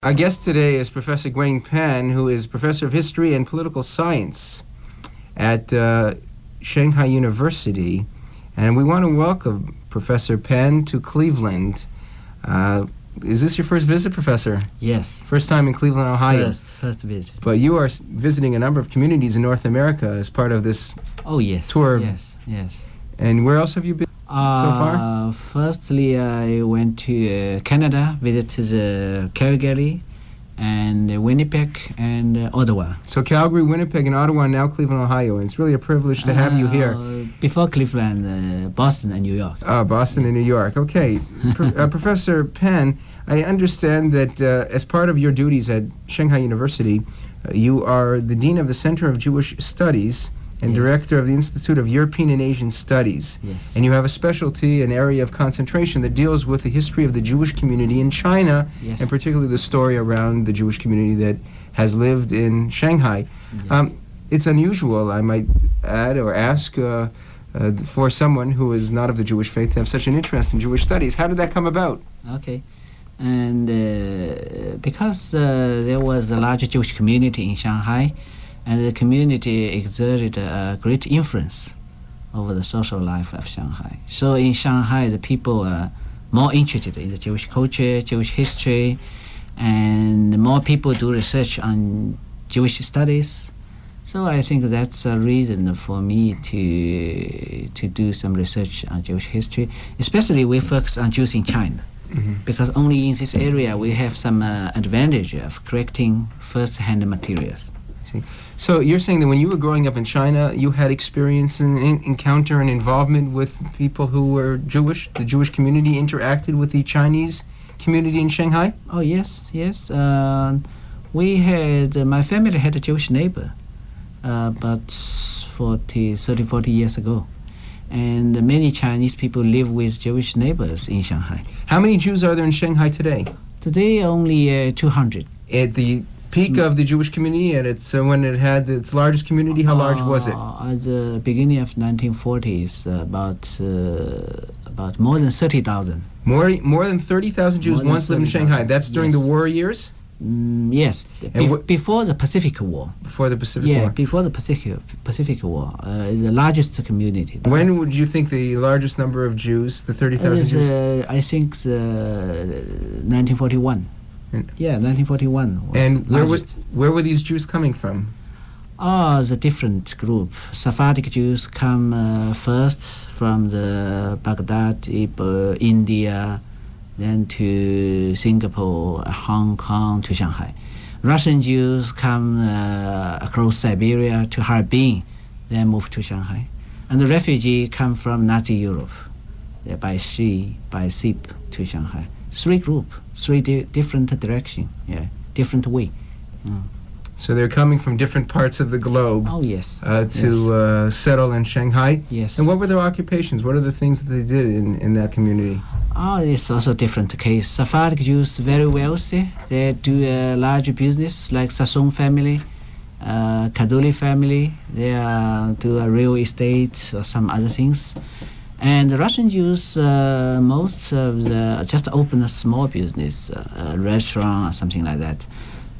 Our guest today is Professor Guang, who is Professor of History and Political Science at Shanghai University. And we want to welcome Professor Pan to Cleveland. Is this your first visit, Professor? Yes. First time in Cleveland, Ohio? First visit. But you are visiting a number of communities in North America as part of this tour. Yes. And where else have you been so far? Firstly, I went to Canada, visited Calgary, and Winnipeg, and Ottawa. So Calgary, Winnipeg, and Ottawa, and now Cleveland, Ohio. And it's really a privilege to have you here. Before Cleveland, Boston and New York. Boston and New York. Okay. Professor Pan, I understand that as part of your duties at Shanghai University, you are the Dean of the Center of Jewish Studies and Director of the Institute of European and Asian Studies. Yes. And you have a specialty, an area of concentration that deals with the history of the Jewish community in China, yes, and particularly the story around the Jewish community that has lived in Shanghai. Yes. It's unusual, I might add or ask, for someone who is not of the Jewish faith to have such an interest in Jewish studies. How did that come about? Okay. And because there was a large Jewish community in Shanghai, and the community exerted a great influence over the social life of Shanghai. So in Shanghai, the people are more interested in the Jewish culture, Jewish history, and more people do research on Jewish studies. So I think that's a reason for me to do some research on Jewish history. Especially we focus on Jews in China, because only in this area we have some advantage of collecting first-hand materials. So you're saying that when you were growing up in China, you had experience and encounter and involvement with people who were Jewish? The Jewish community interacted with the Chinese community in Shanghai? Oh, yes. We had, my family had a Jewish neighbor about 30, 40 years ago. And many Chinese people live with Jewish neighbors in Shanghai. How many Jews are there in Shanghai today? Today, only 200. At the peak of the Jewish community, and it's when it had its largest community, how large was it? At the beginning of 1940s, about more than 30,000. More than 30,000 Jews once lived in Shanghai. That's during the war years? Yes, before the Pacific War. Before the Pacific War? Yeah, before the Pacific War, the largest community. When would you think the largest number of Jews, the 30,000 Jews? I think 1941. Yeah, 1941 was And largest. where were these Jews coming from? The different group. Sephardic Jews come first from the Baghdad, India, then to Singapore, Hong Kong, to Shanghai. Russian Jews come across Siberia to Harbin, then move to Shanghai. And the refugees come from Nazi Europe, by sea, by ship to Shanghai. Three different direction, different way. So they're coming from different parts of the globe. Oh, yes. To settle in Shanghai. Yes. And what were their occupations? What are the things that they did in that community? It's also different case. Sephardic Jews very wealthy. They do a large business like Sassoon family, Kaduli family. They do a real estate or some other things. And the Russian Jews, most of just open a small business, a restaurant or something like that.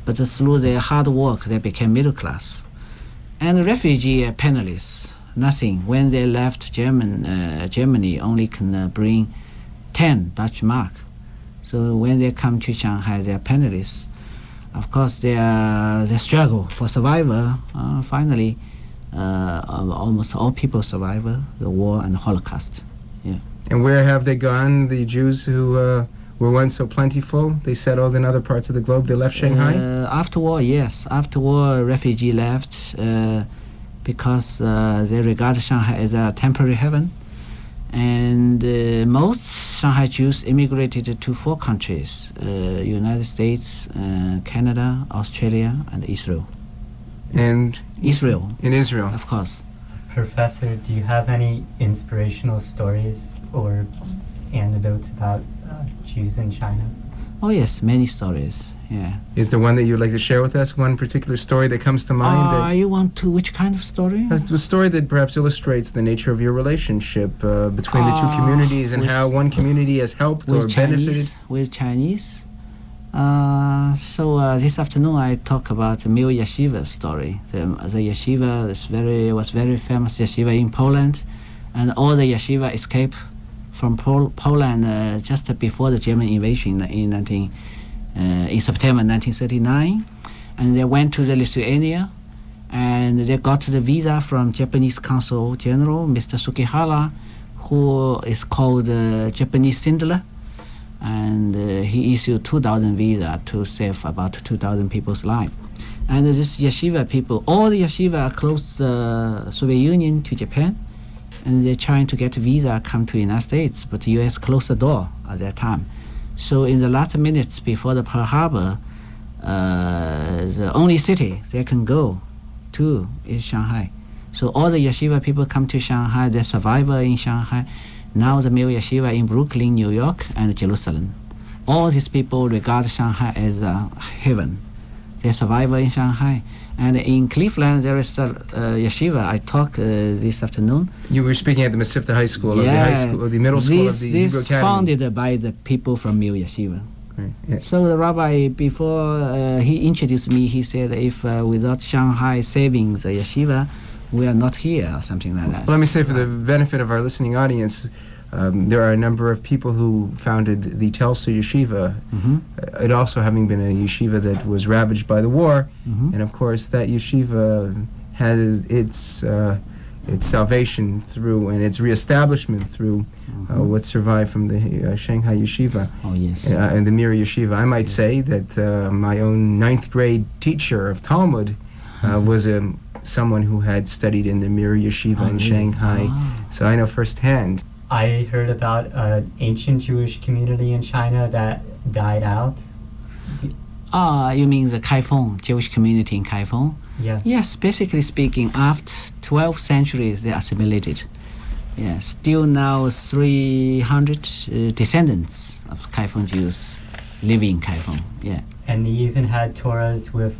But through their hard work, they became middle class. And the refugee are penniless, nothing. When they left Germany, only can bring 10 Dutch mark. So when they come to Shanghai, they are penniless. Of course, they struggle for survival. Finally, almost all people survive the war and the Holocaust. Yeah. And where have they gone, the Jews who were once so plentiful? They settled in other parts of the globe. They left Shanghai? After war, yes. After war, refugee left because they regard Shanghai as a temporary heaven. And most Shanghai Jews immigrated to 4 countries, United States, Canada, Australia, and Israel. And Israel. In Israel. Of course. Professor, do you have any inspirational stories or anecdotes about Jews in China? Oh yes, many stories. Yeah. Is there one that you'd like to share with us? One particular story that comes to mind? You want to which kind of story? A story that perhaps illustrates the nature of your relationship between the two communities and how one community has helped or benefited. With Chinese, This afternoon I talk about the Mil Yeshiva story. The yeshiva was very famous yeshiva in Poland, and all the yeshiva escaped from Poland just before the German invasion in September 1939, and they went to the Lithuania, and they got the visa from Japanese Consul General Mr. Sukihara, who is called Japanese Zierler. And he issued 2,000 visa to save about 2,000 people's life. And this yeshiva people, all the yeshiva are close Soviet Union to Japan, and they're trying to get a visa come to United States, but the U.S. closed the door at that time. So in the last minutes before the Pearl Harbor, the only city they can go to is Shanghai. So all the yeshiva people come to Shanghai, they survive in Shanghai. Now the Mil Yeshiva in Brooklyn, New York, and Jerusalem. All these people regard Shanghai as a heaven. They survive in Shanghai. And in Cleveland, there is a yeshiva. I talked this afternoon. You were speaking at the Masifta High School, or the high school, or the middle school of the Hebrew Academy. Founded by the people from Mil Yeshiva. Right. Yeah. So the rabbi, before he introduced me, he said, if without Shanghai saving the yeshiva, we are not here, or something like that. Well, let me say, for the benefit of our listening audience, there are a number of people who founded the Tulsa Yeshiva, it also having been a yeshiva that was ravaged by the war, and of course that yeshiva has its salvation through and its reestablishment through what survived from the Shanghai Yeshiva. Oh, yes. And the Mir Yeshiva. I might say that my own 9th grade teacher of Talmud was someone who had studied in the Mir Yeshiva in Shanghai, so I know firsthand. I heard about an ancient Jewish community in China that died out. You mean the Kaifeng, Jewish community in Kaifeng? Yeah. Yes, basically speaking, after 12 centuries they assimilated. Yeah, still now 300 descendants of Kaifeng Jews live in Kaifeng. Yeah. And they even had Torahs with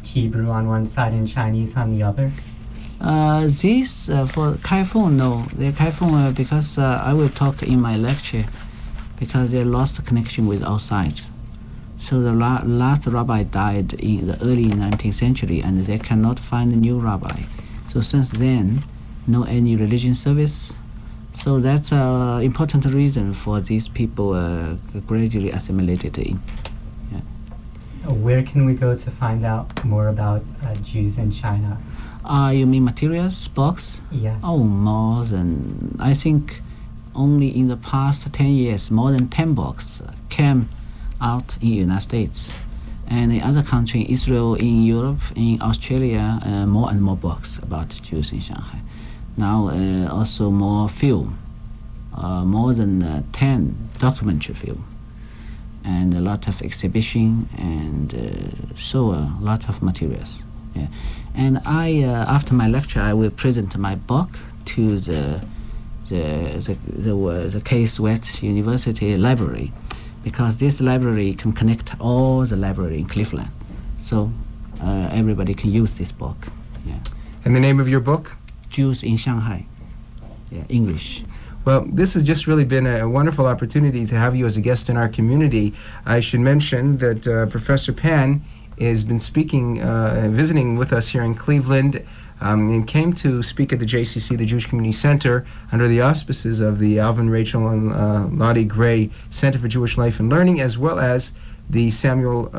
Hebrew on one side and Chinese on the other? These for Kaifeng, no. They're Kaifeng because I will talk in my lecture, because they lost connection with outside. So the last rabbi died in the early 19th century, and they cannot find a new rabbi. So since then, no any religion service. So that's an important reason for these people gradually assimilated in. Where can we go to find out more about Jews in China? You mean materials, books? Yes. Oh, more than, I think only in the past 10 years, more than 10 books came out in the United States. And in other countries, Israel, in Europe, in Australia, more and more books about Jews in Shanghai. Now also more film, more than 10 documentary film, and a lot of exhibition, and so a lot of materials. Yeah. And I, after my lecture, I will present my book to the Case West University library, because this library can connect all the library in Cleveland, so everybody can use this book. Yeah. And the name of your book? Jews in Shanghai. Yeah, English. Well, this has just really been a wonderful opportunity to have you as a guest in our community. I should mention that Professor Pan has been speaking, visiting with us here in Cleveland, and came to speak at the JCC, the Jewish Community Center, under the auspices of the Alvin, Rachel, and Lottie Gray Center for Jewish Life and Learning, as well as the Samuel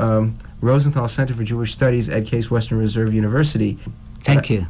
Rosenthal Center for Jewish Studies at Case Western Reserve University. Thank you.